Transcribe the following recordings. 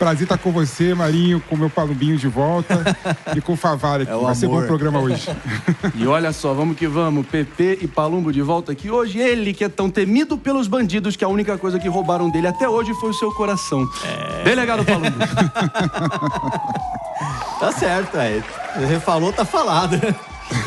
Prazer estar com você, Marinho, com o meu Palumbinho de volta e com o Favale aqui. Vai ser bom programa hoje. E olha só, vamos que vamos. PP e Palumbo de volta aqui hoje. Ele que é tão temido pelos bandidos que a única coisa que roubaram dele até hoje foi o seu coração. Delegado Palumbo. Tá certo, Você falou, tá falado.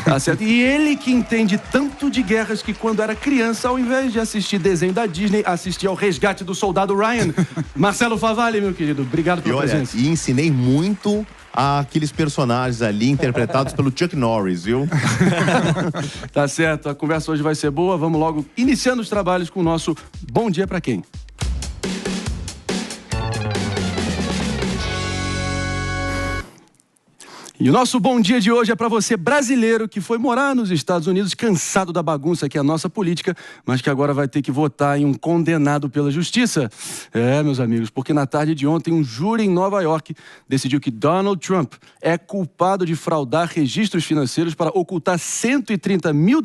Tá certo. E ele que entende tanto de guerras que quando era criança, ao invés de assistir desenho da Disney, assistia ao Resgate do Soldado Ryan. Marcelo Favale, meu querido, obrigado pela presença. E ensinei muito aqueles personagens ali interpretados pelo Chuck Norris, viu? Tá certo, a conversa hoje vai ser boa. Vamos logo iniciando os trabalhos com o nosso Bom Dia Pra Quem? E o nosso bom dia de hoje é para você brasileiro que foi morar nos Estados Unidos cansado da bagunça que é a nossa política, mas que agora vai ter que votar em um condenado pela justiça. Meus amigos, porque na tarde de ontem um júri em Nova York decidiu que Donald Trump é culpado de fraudar registros financeiros para ocultar $130 mil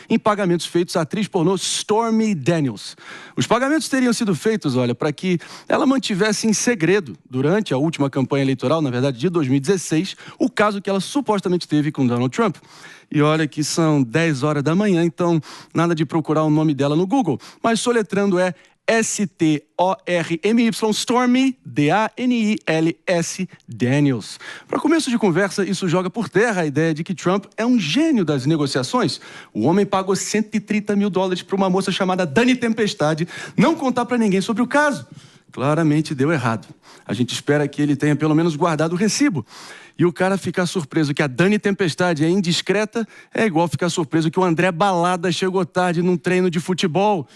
em pagamentos feitos à atriz pornô Stormy Daniels. Os pagamentos teriam sido feitos, para que ela mantivesse em segredo durante a última campanha eleitoral, na verdade de 2016, o caso que ela supostamente teve com Donald Trump. E olha que são 10 horas da manhã, então nada de procurar o nome dela no Google, mas soletrando é S-T-O-R-M-Y, Stormy, D-A-N-I-L-S, Daniels. Para começo de conversa, isso joga por terra a ideia de que Trump é um gênio das negociações. O homem pagou $130 mil para uma moça chamada Dani Tempestade não contar para ninguém sobre o caso. Claramente deu errado. A gente espera que ele tenha pelo menos guardado o recibo. E o cara ficar surpreso que a Dani Tempestade é indiscreta é igual ficar surpreso que o André Balada chegou tarde num treino de futebol.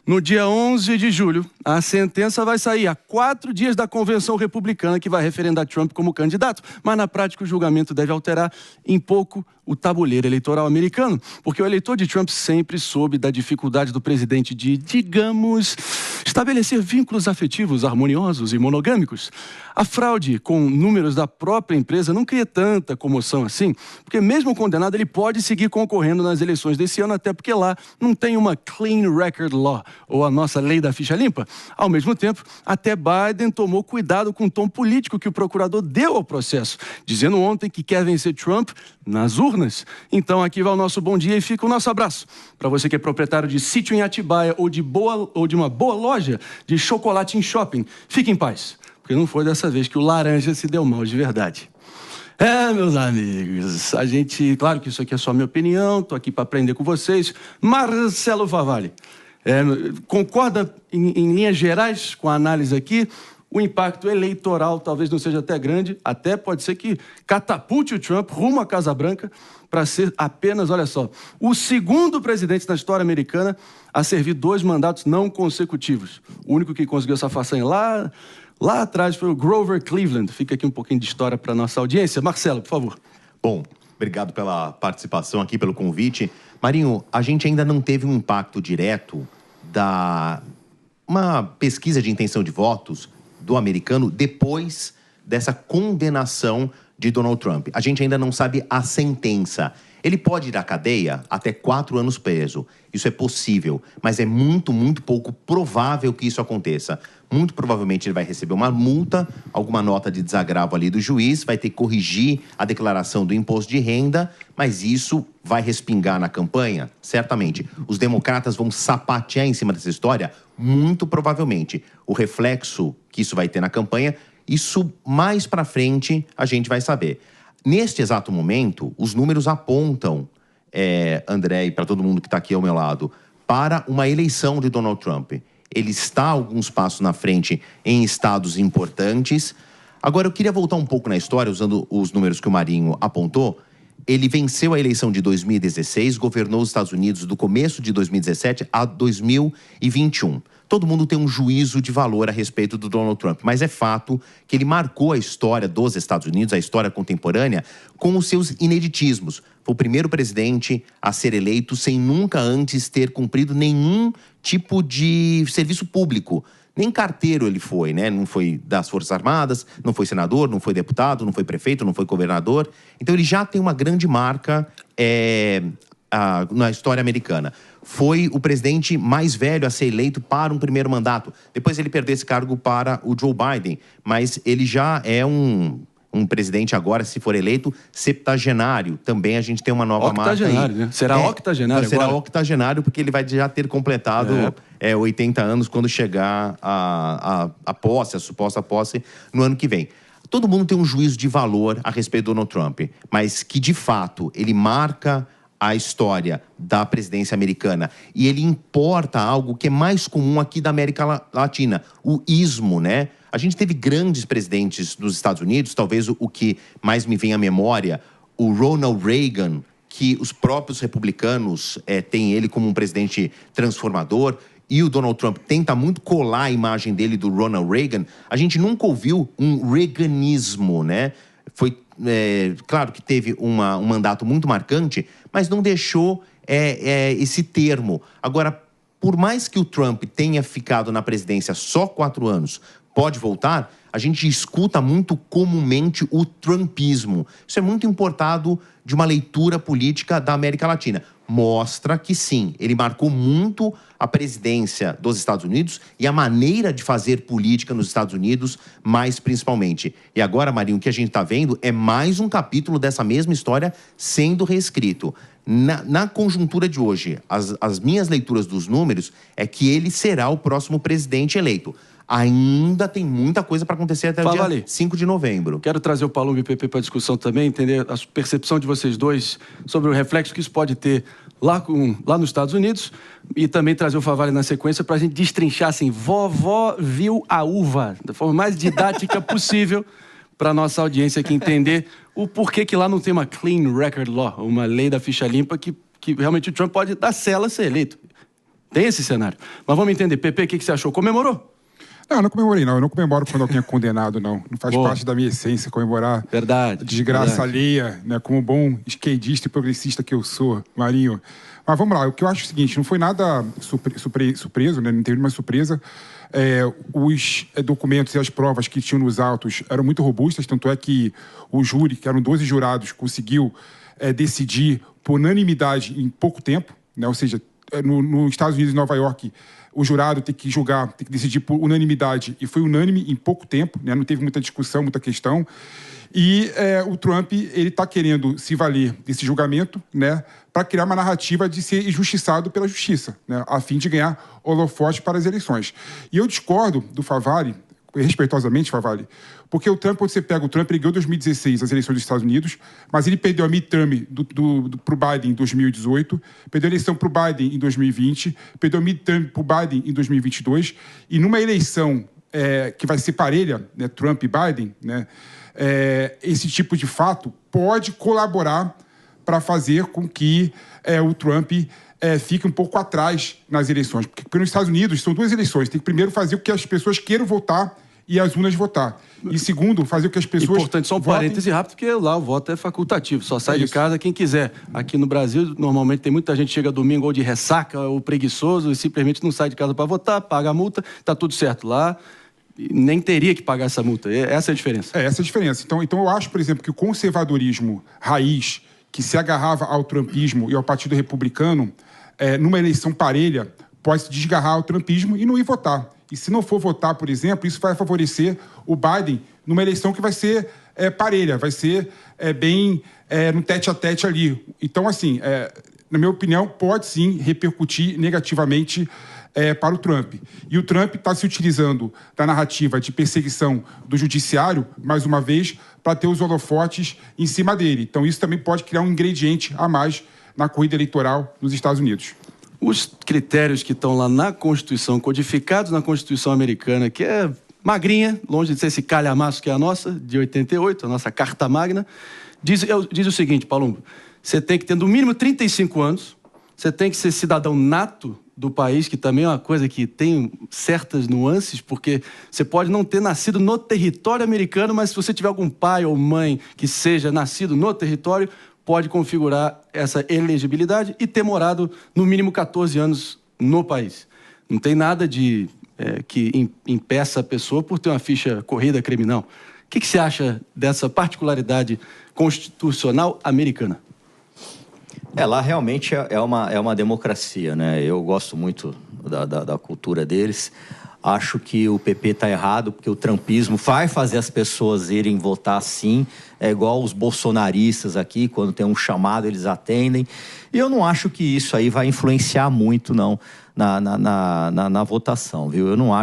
No dia 11 de julho, a sentença vai sair a 4 dias da convenção republicana que vai referendar Trump como candidato. Mas na prática o julgamento deve alterar em pouco o tabuleiro eleitoral americano, porque o eleitor de Trump sempre soube da dificuldade do presidente de, digamos, estabelecer vínculos afetivos harmoniosos e monogâmicos. A fraude com números da própria empresa não cria tanta comoção assim, porque mesmo condenado ele pode seguir concorrendo nas eleições desse ano, até porque lá não tem uma Clean Record Law, ou a nossa lei da ficha limpa. Ao mesmo tempo, até Biden tomou cuidado com o tom político que o procurador deu ao processo, dizendo ontem que quer vencer Trump nas urnas. Então aqui vai o nosso bom dia e fica o nosso abraço. Para você que é proprietário de sítio em Atibaia ou de uma boa loja de chocolate em shopping, fique em paz, porque não foi dessa vez que o laranja se deu mal de verdade. Meus amigos, claro que isso aqui é só minha opinião, tô aqui para aprender com vocês. Marcelo Favale, concorda em linhas gerais com a análise aqui? O impacto eleitoral talvez não seja até grande, até pode ser que catapulte o Trump rumo à Casa Branca para ser apenas, olha só, o segundo presidente na história americana a servir 2 mandatos não consecutivos. O único que conseguiu essa façanha lá atrás foi o Grover Cleveland. Fica aqui um pouquinho de história para nossa audiência. Marcelo, por favor. Bom, obrigado pela participação aqui, pelo convite. Marinho, a gente ainda não teve um impacto direto uma pesquisa de intenção de votos do americano depois dessa condenação de Donald Trump. A gente ainda não sabe a sentença. Ele pode ir à cadeia até 4 anos preso. Isso é possível, mas é muito, muito pouco provável que isso aconteça. Muito provavelmente ele vai receber uma multa, alguma nota de desagravo ali do juiz, vai ter que corrigir a declaração do imposto de renda, mas isso vai respingar na campanha? Certamente. Os democratas vão sapatear em cima dessa história? Muito provavelmente. O reflexo que isso vai ter na campanha, isso mais pra frente a gente vai saber. Neste exato momento, os números apontam, André, e para todo mundo que está aqui ao meu lado, para uma eleição de Donald Trump. Ele está alguns passos na frente em estados importantes. Agora, eu queria voltar um pouco na história, usando os números que o Marinho apontou. Ele venceu a eleição de 2016, governou os Estados Unidos do começo de 2017 a 2021. Todo mundo tem um juízo de valor a respeito do Donald Trump, mas é fato que ele marcou a história dos Estados Unidos, a história contemporânea, com os seus ineditismos. Foi o primeiro presidente a ser eleito sem nunca antes ter cumprido nenhum tipo de serviço público. Nem carteiro ele foi, né? Não foi das Forças Armadas, não foi senador, não foi deputado, não foi prefeito, não foi governador. Então ele já tem uma grande marca na história americana. Foi o presidente mais velho a ser eleito para um primeiro mandato. Depois ele perdeu esse cargo para o Joe Biden, mas ele já é um presidente agora, se for eleito, septagenário. Também a gente tem uma nova marca aí. Né? Será octogenário agora? Será octogenário, porque ele vai já ter completado 80 anos quando chegar a posse, a suposta posse, no ano que vem. Todo mundo tem um juízo de valor a respeito do Donald Trump, mas que, de fato, ele marca a história da presidência americana e ele importa algo que é mais comum aqui da América Latina, o ismo, né? A gente teve grandes presidentes dos Estados Unidos, talvez o que mais me vem à memória, o Ronald Reagan, que os próprios republicanos têm ele como um presidente transformador, e o Donald Trump tenta muito colar a imagem dele do Ronald Reagan. A gente nunca ouviu um reaganismo, né? Foi claro que teve um mandato muito marcante, mas não deixou esse termo. Agora, por mais que o Trump tenha ficado na presidência só 4 anos, pode voltar, a gente escuta muito comumente o trumpismo. Isso é muito importado de uma leitura política da América Latina. Mostra que sim, ele marcou muito a presidência dos Estados Unidos e a maneira de fazer política nos Estados Unidos, mais principalmente. E agora, Marinho, o que a gente está vendo é mais um capítulo dessa mesma história sendo reescrito. Na conjuntura de hoje, as minhas leituras dos números é que ele será o próximo presidente eleito. Ainda tem muita coisa para acontecer até o dia 5 de novembro. Quero trazer o Palumbo e o PP para a discussão também, entender a percepção de vocês dois sobre o reflexo que isso pode ter lá nos Estados Unidos e também trazer o Favale na sequência para a gente destrinchar assim, vovó viu a uva, da forma mais didática possível para a nossa audiência aqui entender o porquê que lá não tem uma clean record law, uma lei da ficha limpa que realmente o Trump pode dar sela a ser eleito. Tem esse cenário. Mas vamos entender. PP, o que você achou? Comemorou? Não, eu não comemorei, não. Eu não comemoro quando alguém é condenado, não. Não faz parte da minha essência comemorar a desgraça alheia, né? Como bom esquerdista e progressista que eu sou, Marinho. Mas vamos lá, o que eu acho é o seguinte, não foi nada surpreso, né? Não teve nenhuma surpresa. Os documentos e as provas que tinham nos autos eram muito robustas, tanto é que o júri, que eram 12 jurados, conseguiu decidir por unanimidade em pouco tempo, né? Ou seja, nos Estados Unidos e Nova York, o jurado tem que julgar, tem que decidir por unanimidade, e foi unânime em pouco tempo, né? Não teve muita discussão, muita questão. E o Trump, ele está querendo se valer desse julgamento, né, para criar uma narrativa de ser injustiçado pela justiça, né, a fim de ganhar holofote para as eleições. E eu discordo do Favale, respeitosamente, Favale, porque o Trump, quando você pega o Trump, ele ganhou em 2016 as eleições dos Estados Unidos, mas ele perdeu a midterm para o Biden em 2018, perdeu a eleição para o Biden em 2020, perdeu a midterm para o Biden em 2022, e numa eleição que vai ser parelha, né, Trump e Biden, né, esse tipo de fato pode colaborar para fazer com que o Trump fique um pouco atrás nas eleições. Porque nos Estados Unidos são 2 eleições. Tem que primeiro fazer o que as pessoas queiram votar e as urnas votar. E segundo, fazer o que as pessoas importante, só um parêntese rápido, porque lá o voto é facultativo. Só sai de casa quem quiser. Aqui no Brasil, normalmente tem muita gente que chega domingo ou de ressaca ou preguiçoso e simplesmente não sai de casa para votar, paga a multa, tá tudo certo. Lá nem teria que pagar essa multa. Essa é a diferença. Essa é a diferença. Então eu acho, por exemplo, que o conservadorismo raiz, que se agarrava ao trumpismo e ao Partido Republicano, numa eleição parelha, pode se desgarrar ao trumpismo e não ir votar. E se não for votar, por exemplo, isso vai favorecer o Biden numa eleição que vai ser parelha, vai ser bem no tete-a-tete ali. Então, assim, na minha opinião, pode sim repercutir negativamente para o Trump. E o Trump está se utilizando da narrativa de perseguição do judiciário, mais uma vez, para ter os holofotes em cima dele. Então, isso também pode criar um ingrediente a mais na corrida eleitoral nos Estados Unidos. Os critérios que estão lá na Constituição, codificados na Constituição americana, que é magrinha, longe de ser esse calhamaço que é a nossa, de 88, a nossa Carta Magna, diz o seguinte, Palumbo, você tem que ter no mínimo 35 anos, você tem que ser cidadão nato do país, que também é uma coisa que tem certas nuances, porque você pode não ter nascido no território americano, mas se você tiver algum pai ou mãe que seja nascido no território, pode configurar essa elegibilidade e ter morado no mínimo 14 anos no país. Não tem nada de que impeça a pessoa por ter uma ficha corrida criminal. O que você acha dessa particularidade constitucional americana? Lá realmente é uma democracia, né? Eu gosto muito da cultura deles. Acho que o PP está errado, porque o trumpismo vai fazer as pessoas irem votar sim. É igual os bolsonaristas aqui, quando tem um chamado, eles atendem. E eu não acho que isso aí vai influenciar muito, não, na votação, viu? Eu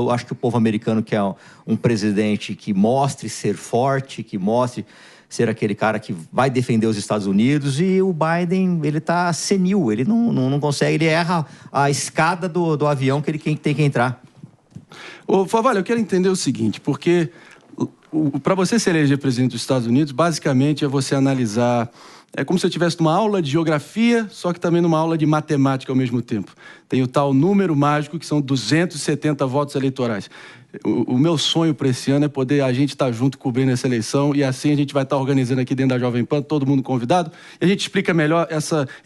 acho que o povo americano quer um presidente que mostre ser forte, que mostre ser aquele cara que vai defender os Estados Unidos, e o Biden, ele tá senil, ele não consegue, ele erra a escada do avião que ele tem que entrar. Ô, Favalli, eu quero entender o seguinte, porque para você se eleger presidente dos Estados Unidos, basicamente é você analisar... É como se eu estivesse numa aula de geografia, só que também numa aula de matemática ao mesmo tempo. Tem o tal número mágico, que são 270 votos eleitorais. O meu sonho para esse ano é poder a gente estar junto cobrindo essa eleição, e assim a gente vai estar organizando aqui dentro da Jovem Pan, todo mundo convidado, e a gente explica melhor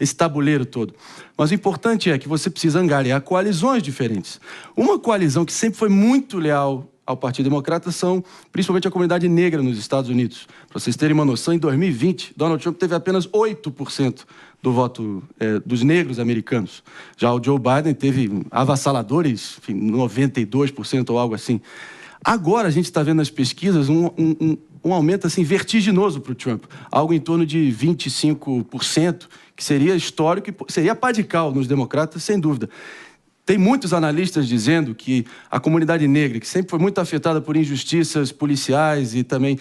esse tabuleiro todo. Mas o importante é que você precisa angariar coalizões diferentes. Uma coalizão que sempre foi muito leal ao Partido Democrata são principalmente a comunidade negra nos Estados Unidos. Para vocês terem uma noção, em 2020, Donald Trump teve apenas 8% do voto dos negros americanos. Já o Joe Biden teve avassaladores, enfim, 92% ou algo assim. Agora a gente está vendo nas pesquisas um aumento assim, vertiginoso para o Trump, algo em torno de 25%, que seria histórico e seria pá de cal nos democratas, sem dúvida. Tem muitos analistas dizendo que a comunidade negra, que sempre foi muito afetada por injustiças policiais e também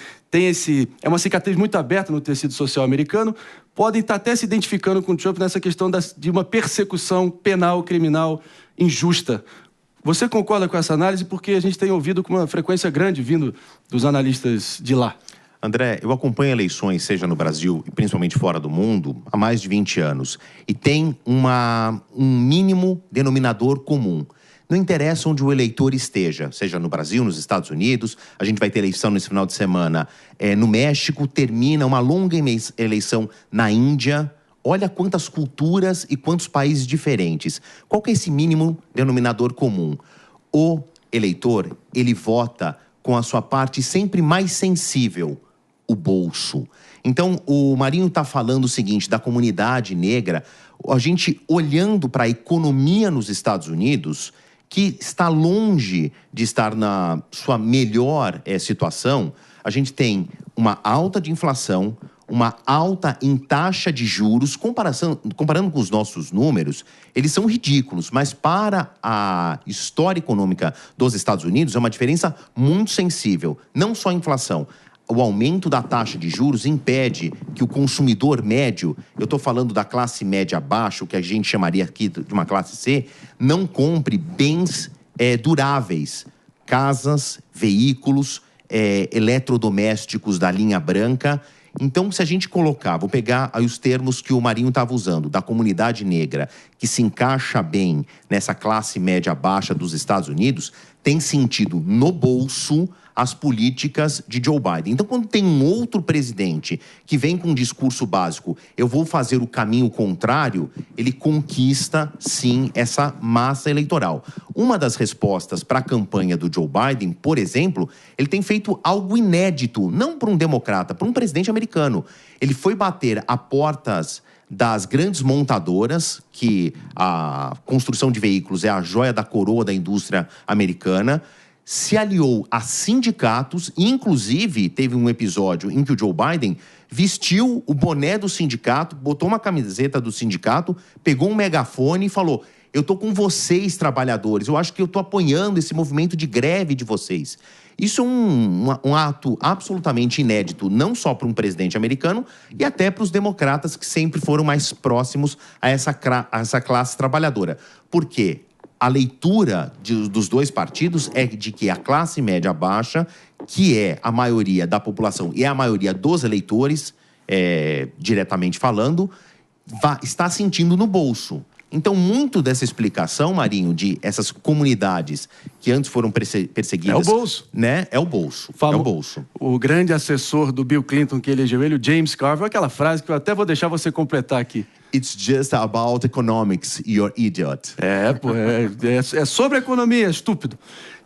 é uma cicatriz muito aberta no tecido social americano, podem estar até se identificando com o Trump nessa questão de uma persecução penal, criminal, injusta. Você concorda com essa análise? Porque a gente tem ouvido com uma frequência grande vindo dos analistas de lá. André, eu acompanho eleições, seja no Brasil e principalmente fora do mundo, há mais de 20 anos. E tem um mínimo denominador comum. Não interessa onde o eleitor esteja, seja no Brasil, nos Estados Unidos, a gente vai ter eleição nesse final de semana no México, termina uma longa eleição na Índia. Olha quantas culturas e quantos países diferentes. Qual que é esse mínimo denominador comum? O eleitor, ele vota com a sua parte sempre mais sensível, o bolso. Então, o Marinho está falando o seguinte, da comunidade negra, a gente olhando para a economia nos Estados Unidos, que está longe de estar na sua melhor situação, a gente tem uma alta de inflação, uma alta em taxa de juros, comparando com os nossos números, eles são ridículos, mas para a história econômica dos Estados Unidos é uma diferença muito sensível, não só a inflação. O aumento da taxa de juros impede que o consumidor médio, eu estou falando da classe média abaixo, que a gente chamaria aqui de uma classe C, não compre bens duráveis, casas, veículos, eletrodomésticos da linha branca. Então, se a gente colocar, vou pegar aí os termos que o Marinho estava usando, da comunidade negra, que se encaixa bem nessa classe média baixa dos Estados Unidos, tem sentido no bolso as políticas de Joe Biden. Então, quando tem um outro presidente que vem com um discurso básico, eu vou fazer o caminho contrário, ele conquista, sim, essa massa eleitoral. Uma das respostas para a campanha do Joe Biden, por exemplo, ele tem feito algo inédito, não para um democrata, para um presidente americano. Ele foi bater a portas das grandes montadoras, que a construção de veículos é a joia da coroa da indústria americana, se aliou a sindicatos, e inclusive teve um episódio em que o Joe Biden vestiu o boné do sindicato, botou uma camiseta do sindicato, pegou um megafone e falou: eu estou com vocês, trabalhadores, eu acho que eu estou apoiando esse movimento de greve de vocês. Isso é um ato absolutamente inédito, não só para um presidente americano, e até para os democratas, que sempre foram mais próximos a essa classe trabalhadora. Por quê? A leitura dos dois partidos é de que a classe média baixa, que é a maioria da população e é a maioria dos eleitores, diretamente falando, está sentindo no bolso. Então, muito dessa explicação, Marinho, de essas comunidades que antes foram perseguidas... É o bolso. Né? É o bolso. É o bolso. O grande assessor do Bill Clinton que elegeu ele, o James Carville, aquela frase que eu até vou deixar você completar aqui. It's just about economics, you're idiot. É sobre economia, estúpido.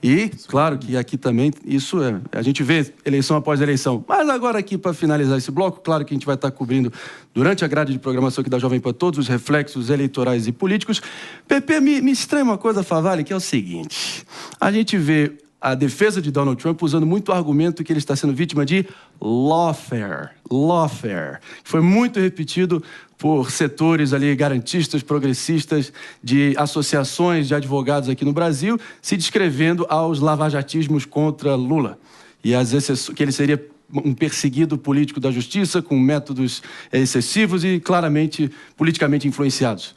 E, claro, que aqui também isso a gente vê eleição após eleição. Mas agora aqui, para finalizar esse bloco, claro que a gente vai estar cobrindo, durante a grade de programação aqui da Jovem Pan, todos os reflexos eleitorais e políticos. Pepe, me estranha uma coisa, Favalli, que é o seguinte. A gente vê a defesa de Donald Trump usando muito o argumento que ele está sendo vítima de lawfare. Foi muito repetido por setores ali garantistas, progressistas, de associações de advogados aqui no Brasil, se descrevendo aos lavajatismos contra Lula. E que ele seria um perseguido político da justiça com métodos excessivos e claramente politicamente influenciados.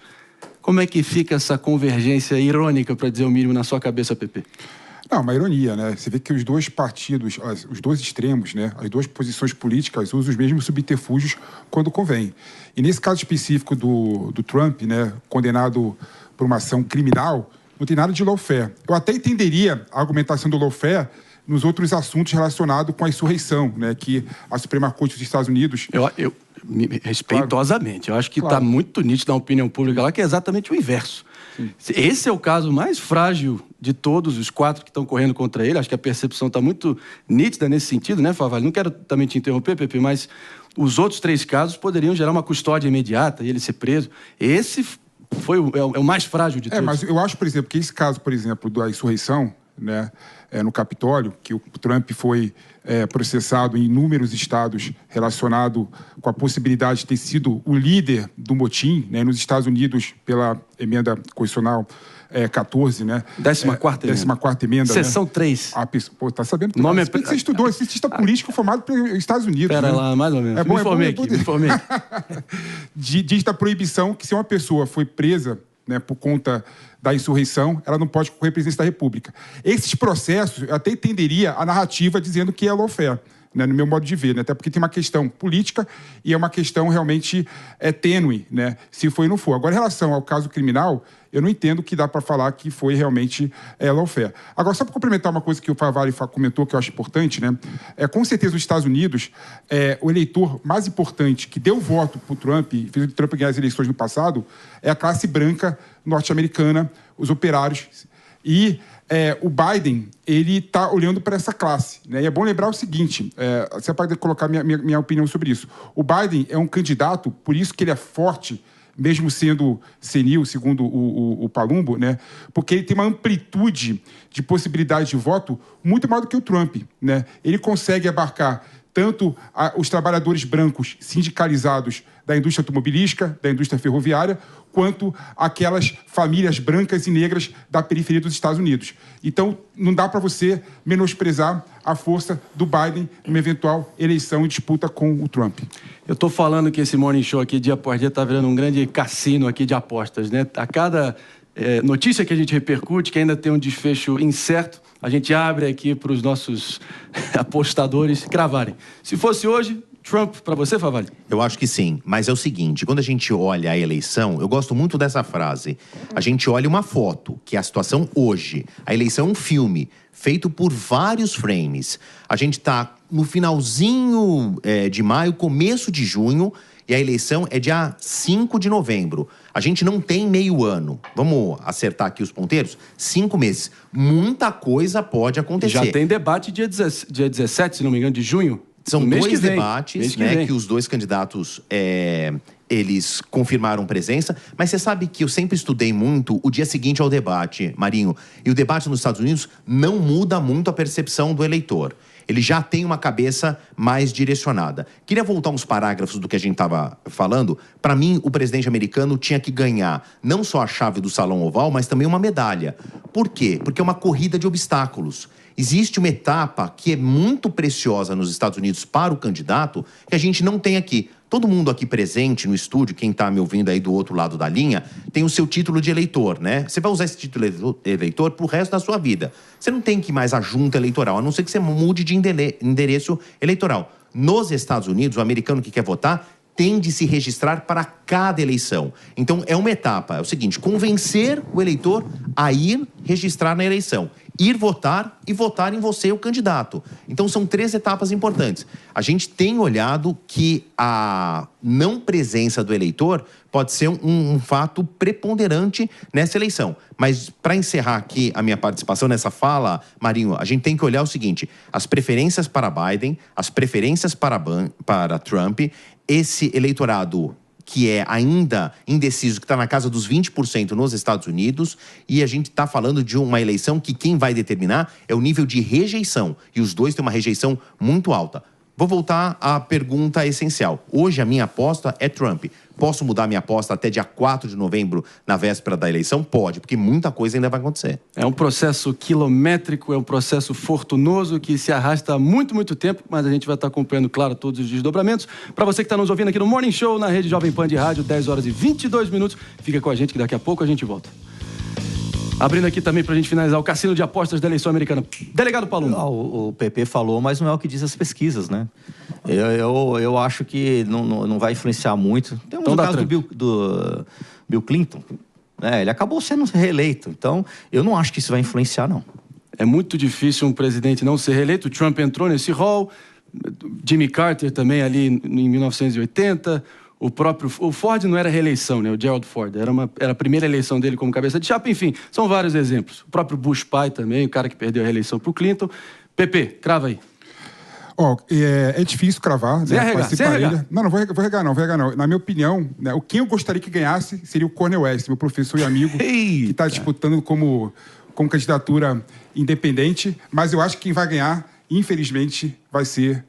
Como é que fica essa convergência irônica, para dizer o mínimo, na sua cabeça, Pepe? Não, uma ironia, né? Você vê que os dois partidos, os dois extremos, né? As duas posições políticas usam os mesmos subterfúgios quando convém. E nesse caso específico do Trump, né? Condenado por uma ação criminal, não tem nada de lawfare. Eu até entenderia a argumentação do lawfare nos outros assuntos relacionados com a insurreição, né? Que a Suprema Corte dos Estados Unidos... Respeitosamente, eu acho que está muito nítido na opinião pública lá que é exatamente o inverso. Sim. Esse é o caso mais frágil de todos os 4 que estão correndo contra ele. Acho que a percepção está muito nítida nesse sentido, né, Favalli? Não quero também te interromper, Pepe, mas os outros 3 casos poderiam gerar uma custódia imediata e ele ser preso. Esse é o mais frágil de todos. Mas eu acho, por exemplo, que esse caso, por exemplo, da insurreição, né, no Capitólio, que o Trump foi processado em inúmeros estados relacionado com a possibilidade de ter sido o líder do motim, né, nos Estados Unidos pela emenda constitucional 14, né? 14ª emenda. Seção, né? 3. Pô, tá sabendo? Nome você estudou, cientista político formado pelos Estados Unidos. Pera né? lá, mais ou menos. Me informei aqui. Diz da proibição que se uma pessoa foi presa, né, por conta da insurreição, ela não pode concorrer à presidência da República. Esses processos, eu até entenderia a narrativa dizendo que é lawfare, né, no meu modo de ver, né, até porque tem uma questão política e é uma questão realmente tênue, né, se foi ou não for. Agora, em relação ao caso criminal, eu não entendo que dá para falar que foi realmente lawfare. Agora, só para complementar uma coisa que o Favalli comentou, que eu acho importante, né, com certeza os Estados Unidos, o eleitor mais importante que deu voto para o Trump, fez o Trump ganhar as eleições no passado, é a classe branca norte-americana, os operários. E o Biden, ele está olhando para essa classe, né? E é bom lembrar o seguinte, você pode colocar minha opinião sobre isso. O Biden é um candidato, por isso que ele é forte, mesmo sendo senil, segundo o Palumbo, né? Porque ele tem uma amplitude de possibilidade de voto muito maior do que o Trump, né? Ele consegue abarcar tanto os trabalhadores brancos sindicalizados da indústria automobilística, da indústria ferroviária, quanto aquelas famílias brancas e negras da periferia dos Estados Unidos. Então, não dá para você menosprezar a força do Biden numa eventual eleição e disputa com o Trump. Eu estou falando que esse Morning Show aqui, dia após dia, está virando um grande cassino aqui de apostas, né? A cada notícia que a gente repercute, que ainda tem um desfecho incerto, a gente abre aqui para os nossos apostadores cravarem. Se fosse hoje, Trump para você, Favalli? Eu acho que sim, mas é o seguinte, quando a gente olha a eleição, eu gosto muito dessa frase, a gente olha uma foto, que é a situação hoje, a eleição é um filme, feito por vários frames, a gente está no finalzinho de maio, começo de junho, e a eleição é dia 5 de novembro. A gente não tem meio ano. Vamos acertar aqui os ponteiros? 5 meses. Muita coisa pode acontecer. Já tem debate dia 17, se não me engano, de junho. São 2 debates, né, que os 2 candidatos, eles confirmaram presença. Mas você sabe que eu sempre estudei muito o dia seguinte ao debate, Marinho. E o debate nos Estados Unidos não muda muito a percepção do eleitor. Ele já tem uma cabeça mais direcionada. Queria voltar uns parágrafos do que a gente estava falando. Para mim, o presidente americano tinha que ganhar não só a chave do Salão Oval, mas também uma medalha. Por quê? Porque é uma corrida de obstáculos. Existe uma etapa que é muito preciosa nos Estados Unidos para o candidato que a gente não tem aqui. Todo mundo aqui presente no estúdio, quem está me ouvindo aí do outro lado da linha, tem o seu título de eleitor, né? Você vai usar esse título de eleitor pro resto da sua vida. Você não tem que ir mais à junta eleitoral, a não ser que você mude de endereço eleitoral. Nos Estados Unidos, o americano que quer votar tem de se registrar para cada eleição. Então, é uma etapa. É o seguinte, convencer o eleitor a ir registrar na eleição. ir votar e votar em você, o candidato. Então, são 3 etapas importantes. A gente tem olhado que a não presença do eleitor pode ser um fato preponderante nessa eleição. Mas, para encerrar aqui a minha participação nessa fala, Marinho, a gente tem que olhar o seguinte: as preferências para Biden, as preferências para Trump, esse eleitorado que é ainda indeciso, que está na casa dos 20% nos Estados Unidos, e a gente está falando de uma eleição que quem vai determinar é o nível de rejeição, e os dois têm uma rejeição muito alta. Vou voltar à pergunta essencial. Hoje a minha aposta é Trump. Posso mudar minha aposta até dia 4 de novembro, na véspera da eleição? Pode, porque muita coisa ainda vai acontecer. É um processo quilométrico, é um processo fortunoso que se arrasta há muito, muito tempo, mas a gente vai estar acompanhando, claro, todos os desdobramentos. Para você que está nos ouvindo aqui no Morning Show, na Rede Jovem Pan de Rádio, 10 horas e 22 minutos. Fica com a gente que daqui a pouco a gente volta. Abrindo aqui também para a gente finalizar o cassino de apostas da eleição americana. Delegado Palumbo. O PP falou, mas não é o que diz as pesquisas, né? Eu acho que não vai influenciar muito. Tem um caso do Bill Clinton, né? Ele acabou sendo reeleito. Então, eu não acho que isso vai influenciar, não. É muito difícil um presidente não ser reeleito. O Trump entrou nesse rol, Jimmy Carter também ali em 1980... O Ford não era reeleição, né? O Gerald Ford. Era a primeira eleição dele como cabeça de chapa. Enfim, são vários exemplos. O próprio Bush pai também, o cara que perdeu a reeleição para o Clinton. PP, crava aí. É difícil cravar. Sem arregar, sem arregar. Não vou regar não. Na minha opinião, né, quem eu gostaria que ganhasse seria o Cornel West, meu professor e amigo, que está disputando como candidatura independente. Mas eu acho que quem vai ganhar, infelizmente, vai ser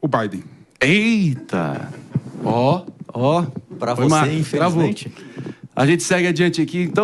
o Biden. Eita! Ó. Pra você, infelizmente. A gente segue adiante aqui, então.